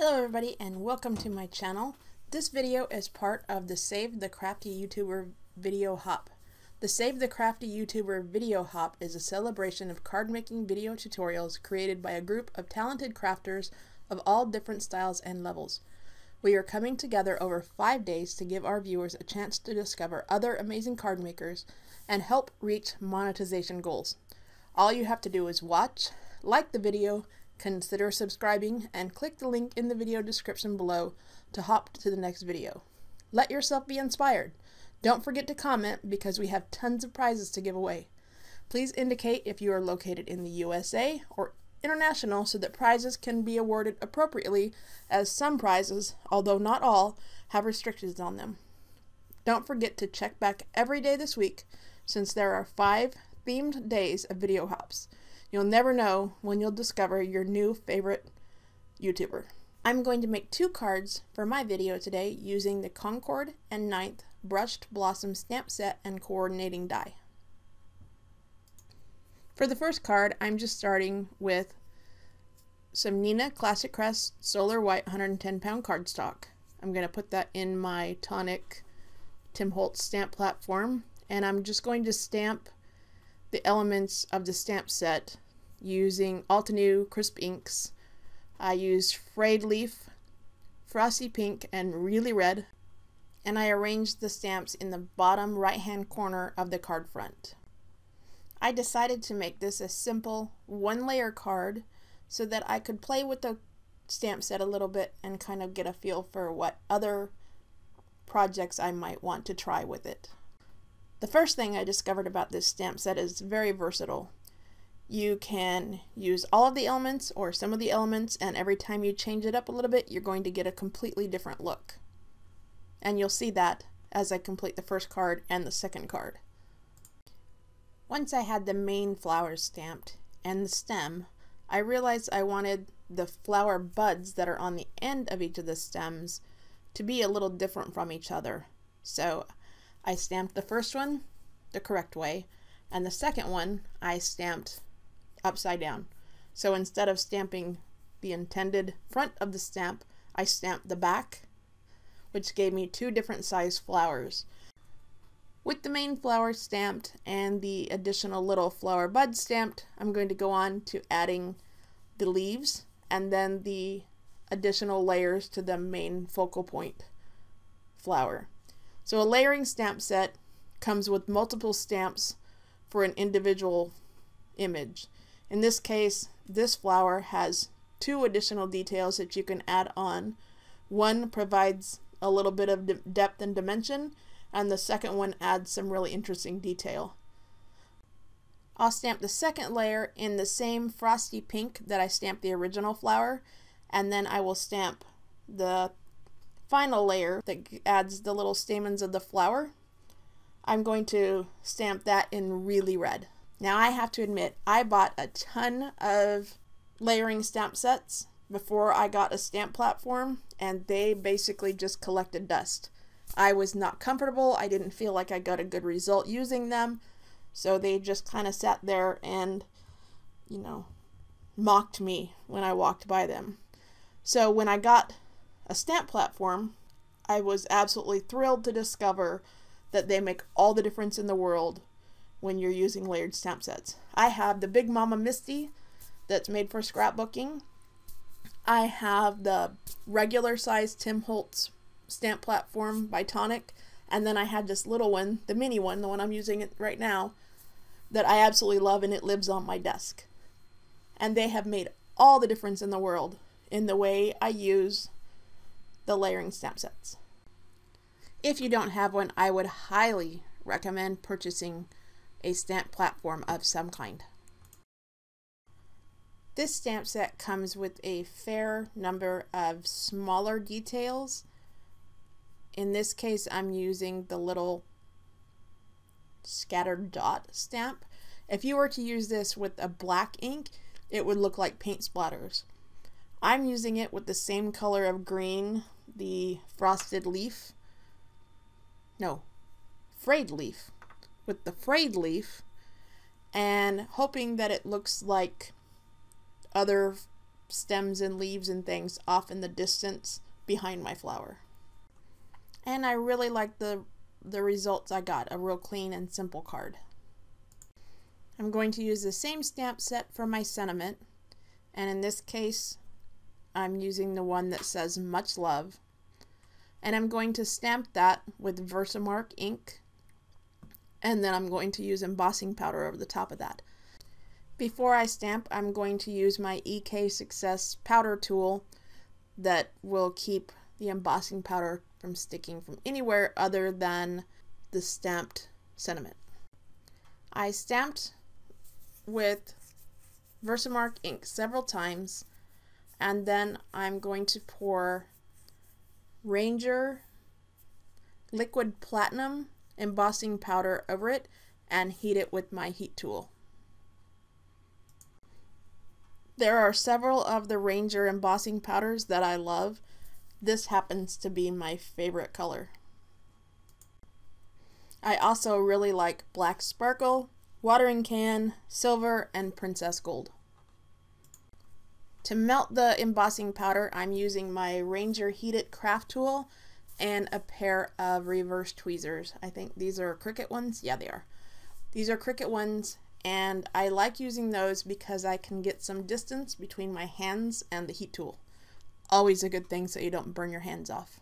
Hello everybody and welcome to my channel. This video is part of the Save the Crafty YouTuber video hop. The Save the Crafty YouTuber video hop is a celebration of card making video tutorials created by a group of talented crafters of all different styles and levels. We are coming together over 5 days to give our viewers a chance to discover other amazing card makers and help reach monetization goals. All you have to do is watch, like the video, consider subscribing, and click the link in the video description below to hop to the next video. Let yourself be inspired. Don't forget to comment because we have tons of prizes to give away. Please indicate if you are located in the USA or international so that prizes can be awarded appropriately, as some prizes, although not all, have restrictions on them. Don't forget to check back every day this week since there are 5 themed days of video hops. You'll never know when you'll discover your new favorite YouTuber. I'm going to make 2 cards for my video today using the Concord 9th Brushed Blossom stamp set and coordinating die. For the first card, I'm just starting with some Nina Classic Crest Solar White 110 pound cardstock. I'm going to put that in my Tonic Tim Holtz stamp platform, and I'm just going to stamp the elements of the stamp set using Altenew crisp inks. I used Frayed Leaf, Frosty Pink, and Really Red, and I arranged the stamps in the bottom right hand corner of the card front. I decided to make this a simple 1-layer card so that I could play with the stamp set a little bit and kind of get a feel for what other projects I might want to try with it. The first thing I discovered about this stamp set is it's very versatile. You can use all of the elements or some of the elements, and every time you change it up a little bit, you're going to get a completely different look. And you'll see that as I complete the first card and the second card. Once I had the main flowers stamped and the stem, I realized I wanted the flower buds that are on the end of each of the stems to be a little different from each other. So I stamped the first one the correct way, and the second one I stamped upside down. So instead of stamping the intended front of the stamp, I stamped the back, which gave me 2 different size flowers. With the main flower stamped and the additional little flower bud stamped, I'm going to go on to adding the leaves and then the additional layers to the main focal point flower. So a layering stamp set comes with multiple stamps for an individual image. In this case, this flower has 2 additional details that you can add on. One provides a little bit of depth and dimension, and the second one adds some really interesting detail. I'll stamp the second layer in the same frosty pink that I stamped the original flower, and then I will stamp the final layer that adds the little stamens of the flower. I'm going to stamp that in Really Red. Now I have to admit, I bought a ton of layering stamp sets before I got a stamp platform, and they basically just collected dust. I was not comfortable. I didn't feel like I got a good result using them, so they just kind of sat there and, you know, mocked me when I walked by them. So when I got a stamp platform, I was absolutely thrilled to discover that they make all the difference in the world when you're using layered stamp sets. I have the Big Mama Misty that's made for scrapbooking. I have the regular size Tim Holtz stamp platform by Tonic, and then I had this little one, the mini one, the one I'm using it right now, that I absolutely love, and it lives on my desk. And they have made all the difference in the world in the way I use the layering stamp sets. If you don't have one, I would highly recommend purchasing a stamp platform of some kind. This stamp set comes with a fair number of smaller details. In this case, I'm using the little scattered dot stamp. If you were to use this with a black ink, it would look like paint splatters. I'm using it with the same color of green, the frosted leaf. No, frayed leaf. With the frayed leaf, and hoping that it looks like other stems and leaves and things off in the distance behind my flower. And I really like the results I got, a real clean and simple card. I'm going to use the same stamp set for my sentiment, and in this case I'm using the one that says much love, and I'm going to stamp that with Versamark ink, and then I'm going to use embossing powder over the top of that. Before I stamp, I'm going to use my EK Success powder tool that will keep the embossing powder from sticking from anywhere other than the stamped sentiment. I stamped with Versamark ink several times, and then I'm going to pour Ranger liquid platinum embossing powder over it and heat it with my heat tool. There are several of the Ranger embossing powders that I love. This happens to be my favorite color. I also really like Black Sparkle, Watering Can, Silver, and Princess Gold. To melt the embossing powder, I'm using my Ranger Heated Craft tool and a pair of reverse tweezers. I think these are Cricut ones. Yeah, they are. These are Cricut ones, and I like using those because I can get some distance between my hands and the heat tool. Always a good thing so you don't burn your hands off.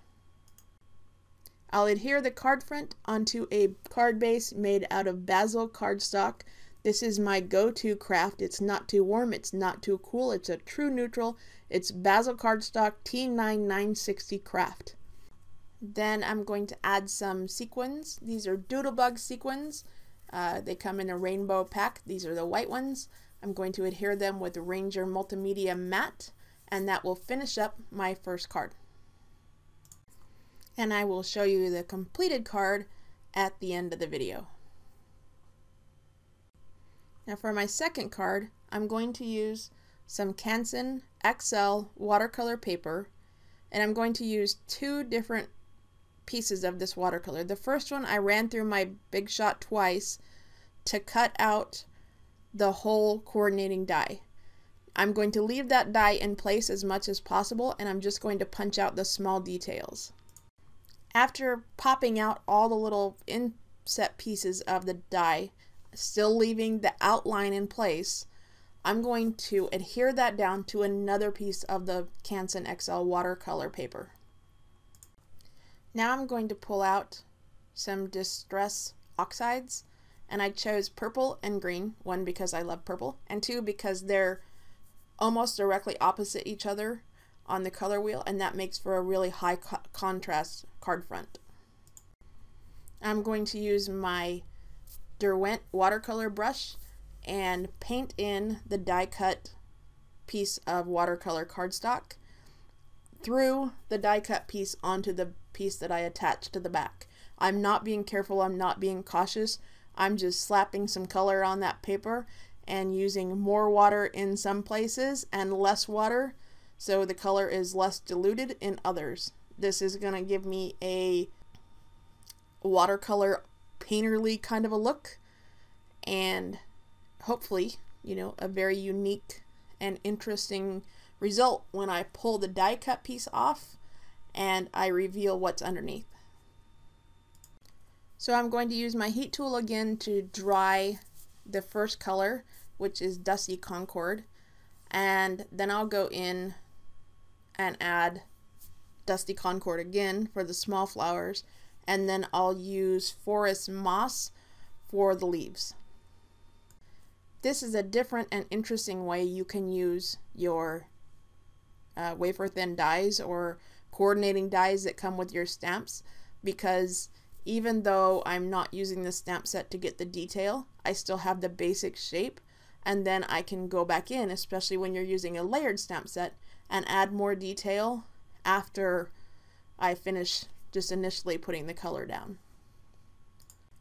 I'll adhere the card front onto a card base made out of basil cardstock. This is my go-to craft. It's not too warm, it's not too cool, it's a true neutral. It's basil cardstock T9960 craft. Then I'm going to add some sequins. These are Doodlebug sequins. They come in a rainbow pack. These are the white ones. I'm going to adhere them with Ranger Multimedia Matte, and that will finish up my first card. And I will show you the completed card at the end of the video. Now for my second card, I'm going to use some Canson XL watercolor paper, and I'm going to use two different pieces of this watercolor. The first one I ran through my Big Shot twice to cut out the whole coordinating die. I'm going to leave that die in place as much as possible, and I'm just going to punch out the small details. After popping out all the little inset pieces of the die, still leaving the outline in place, I'm going to adhere that down to another piece of the Canson XL watercolor paper. Now I'm going to pull out some Distress Oxides, and I chose purple and green, one because I love purple, and two because they're almost directly opposite each other on the color wheel, and that makes for a really high contrast card front. I'm going to use my Derwent watercolor brush and paint in the die cut piece of watercolor cardstock through the die cut piece onto the piece that I attached to the back. I'm not being careful, I'm not being cautious, I'm just slapping some color on that paper and using more water in some places and less water so the color is less diluted in others. This is going to give me a watercolor painterly kind of a look, and hopefully, you know, a very unique and interesting result when I pull the die cut piece off and I reveal what's underneath. So I'm going to use my heat tool again to dry the first color, which is Dusty Concord, and then I'll go in and add Dusty Concord again for the small flowers, and then I'll use Forest Moss for the leaves. This is a different and interesting way you can use your wafer thin dies or coordinating dies that come with your stamps, because even though I'm not using the stamp set to get the detail, I still have the basic shape, and then I can go back in, especially when you're using a layered stamp set, and add more detail after I finish just initially putting the color down.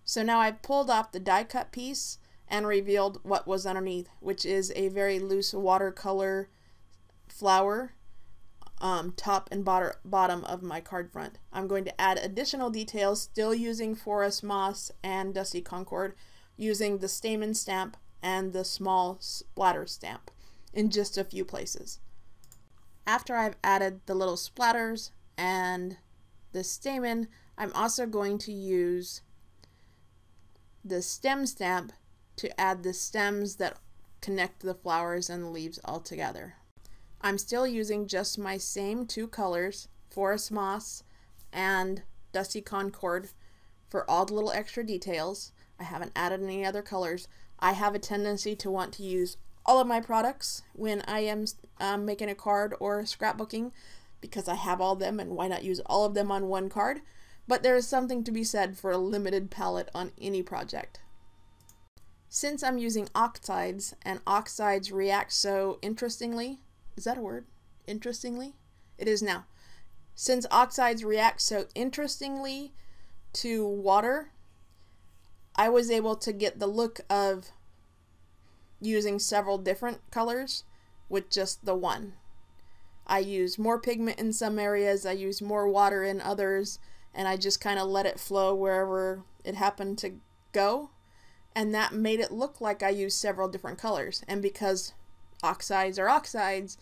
So now I've pulled off the die cut piece and revealed what was underneath, which is a very loose watercolor flower, top and bottom of my card front. I'm going to add additional details, still using Forest Moss and Dusty Concord, using the stamen stamp and the small splatter stamp in just a few places. After I've added the little splatters and the stamen, I'm also going to use the stem stamp to add the stems that connect the flowers and the leaves all together. I'm still using just my same two colors, Forest Moss and Dusty Concord, for all the little extra details. I haven't added any other colors. I have a tendency to want to use all of my products when I am making a card or scrapbooking, because I have all of them, and why not use all of them on one card? But there is something to be said for a limited palette on any project. Since I'm using oxides, and oxides react so interestingly, is that a word? Interestingly? It is now. Since oxides react so interestingly to water, I was able to get the look of using several different colors with just the one. I use more pigment in some areas, I use more water in others, and I just kind of let it flow wherever it happened to go, and that made it look like I used several different colors. And because oxides are oxides,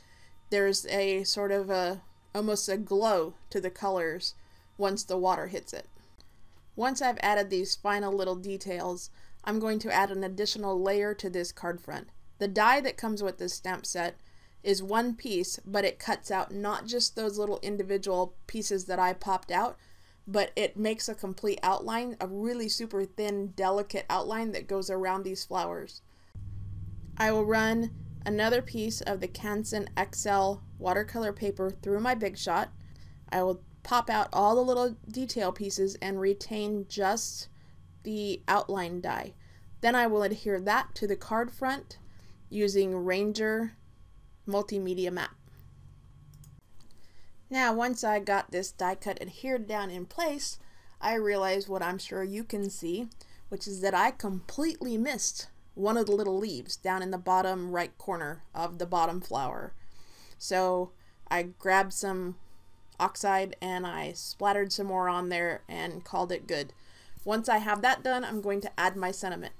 there's a sort of almost a glow to the colors once the water hits it. Once I've added these final little details, I'm going to add an additional layer to this card front. The die that comes with this stamp set is one piece, but it cuts out not just those little individual pieces that I popped out, but it makes a complete outline, a really super thin, delicate outline that goes around these flowers. I will run another piece of the Canson XL watercolor paper through my Big Shot. I will pop out all the little detail pieces and retain just the outline die. Then I will adhere that to the card front using Ranger Multimedia Map. Now, once I got this die cut adhered down in place, I realized what I'm sure you can see, which is that I completely missed one of the little leaves down in the bottom right corner of the bottom flower. So I grabbed some oxide and I splattered some more on there and called it good. Once I have that done, I'm going to add my sentiment.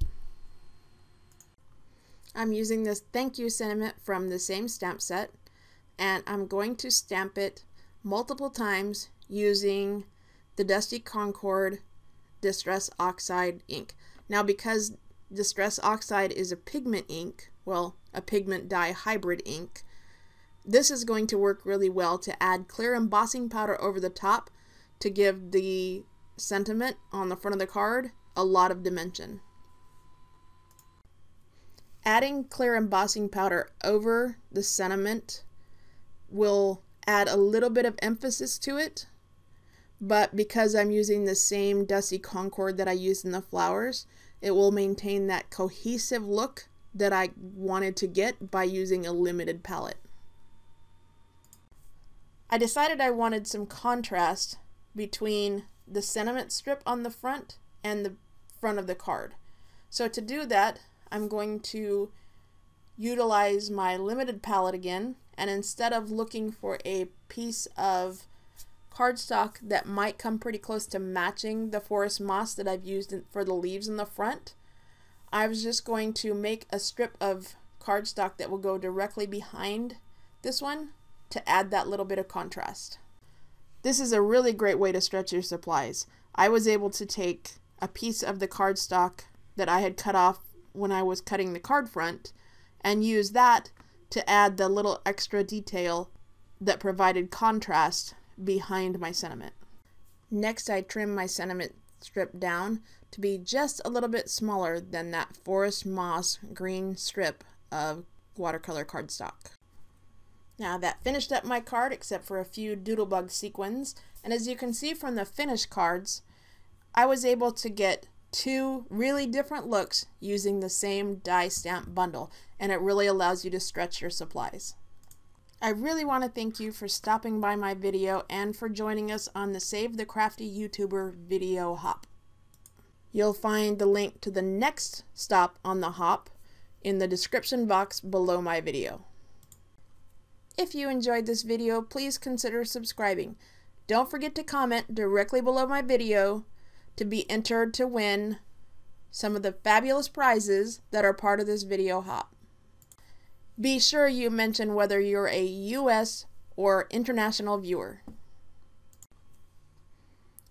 I'm using this thank you sentiment from the same stamp set, and I'm going to stamp it multiple times using the Dusty Concord Distress Oxide ink. Now, because Distress Oxide is a pigment ink, well, a pigment dye hybrid ink, this is going to work really well to add clear embossing powder over the top to give the sentiment on the front of the card a lot of dimension. Adding clear embossing powder over the sentiment will add a little bit of emphasis to it, but because I'm using the same Dusty Concord that I used in the flowers, it will maintain that cohesive look that I wanted to get by using a limited palette. I decided I wanted some contrast between the sentiment strip on the front and the front of the card. So to do that, I'm going to utilize my limited palette again, and instead of looking for a piece of cardstock that might come pretty close to matching the forest moss that I've used for the leaves in the front, I was just going to make a strip of cardstock that will go directly behind this one to add that little bit of contrast. This is a really great way to stretch your supplies. I was able to take a piece of the cardstock that I had cut off when I was cutting the card front and use that to add the little extra detail that provided contrast behind my sentiment. Next, I trim my sentiment strip down to be just a little bit smaller than that forest moss green strip of watercolor cardstock. Now that finished up my card except for a few doodlebug sequins, and as you can see from the finished cards, I was able to get two really different looks using the same die stamp bundle, and it really allows you to stretch your supplies. I really want to thank you for stopping by my video and for joining us on the Save the Crafty YouTuber video hop. You'll find the link to the next stop on the hop in the description box below my video. If you enjoyed this video, please consider subscribing. Don't forget to comment directly below my video to be entered to win some of the fabulous prizes that are part of this video hop. Be sure you mention whether you're a US or international viewer.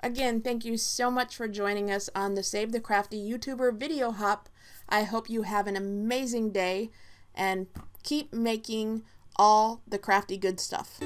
Again, thank you so much for joining us on the Save the Crafty YouTuber video hop. I hope you have an amazing day and keep making all the crafty good stuff.